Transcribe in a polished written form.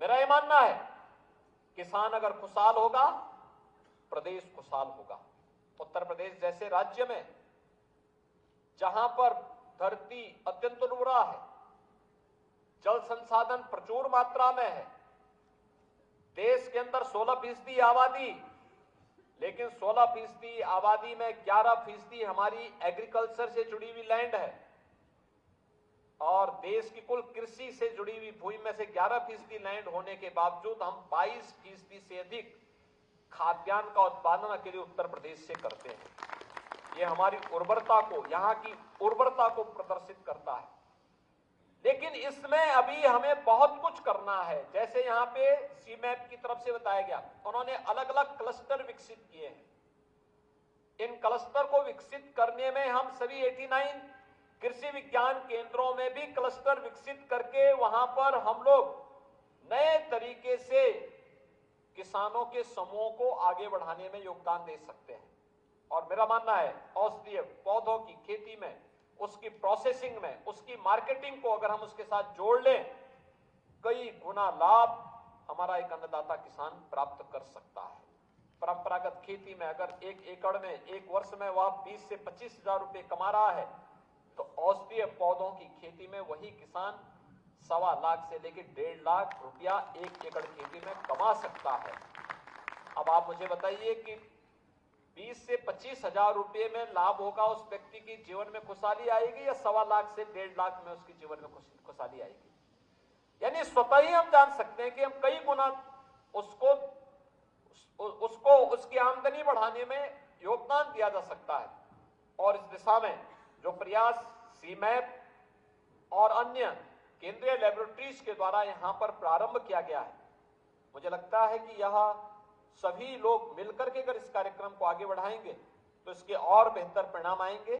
मेरा यह मानना है, किसान अगर खुशहाल होगा, प्रदेश खुशहाल होगा। उत्तर प्रदेश जैसे राज्य में जहां पर धरती अत्यंत उर्वरा है, जल संसाधन प्रचुर मात्रा में है, देश के अंदर 16% आबादी, लेकिन 16% आबादी में 11% हमारी एग्रीकल्चर से जुड़ी हुई लैंड है, और देश की कुल कृषि से जुड़ी हुई भूमि में से 11% लैंड होने के बावजूद हम 22% से अधिक खाद्यान्न का उत्पादन अकेले उत्तर प्रदेश से करते हैं। ये हमारी उर्वरता को, यहाँ की उर्वरता को प्रदर्शित करता है। लेकिन इसमें अभी हमें बहुत कुछ करना है। जैसे यहाँ पे सीमैप की तरफ से बताया गया, उन्होंने अलग अलग क्लस्टर विकसित किए हैं। इन क्लस्टर को विकसित करने में हम सभी 89 कृषि विज्ञान केंद्रों में भी क्लस्टर विकसित करके वहां पर हम लोग नए तरीके से किसानों के समूह को आगे बढ़ाने में योगदान दे सकते हैं। और मेरा मानना है, औषधीय पौधों की खेती में, उसकी प्रोसेसिंग में, उसकी मार्केटिंग को अगर हम उसके साथ जोड़ लें, कई गुना लाभ हमारा एक अन्नदाता किसान प्राप्त कर सकता है। परंपरागत खेती में अगर 1 एकड़ में एक वर्ष में वह 20 से 25 हजार रुपए कमा रहा है, तो औषधीय पौधों की खेती में वही किसान 1.25 लाख से लेकर 1.5 लाख रुपया 1 एकड़ खेती में कमा सकता है। अब आप मुझे बताइए कि 20 से 25 हजार रुपये में लाभ होगा, उस व्यक्ति की जीवन में खुशहाली आएगी, या 1.25 लाख से 1.5 लाख में उसके जीवन में खुशहाली आएगी? यानी स्वतः ही हम जान सकते हैं कि हम कई गुना उसको उसकी आमदनी बढ़ाने में योगदान दिया जा सकता है। और इस दिशा में जो प्रयास सीमैप और अन्य केंद्रीय लैबोरेटरीज के द्वारा यहां पर प्रारंभ किया गया है, मुझे लगता है कि यह सभी लोग मिलकर के अगर इस कार्यक्रम को आगे बढ़ाएंगे तो इसके और बेहतर परिणाम आएंगे।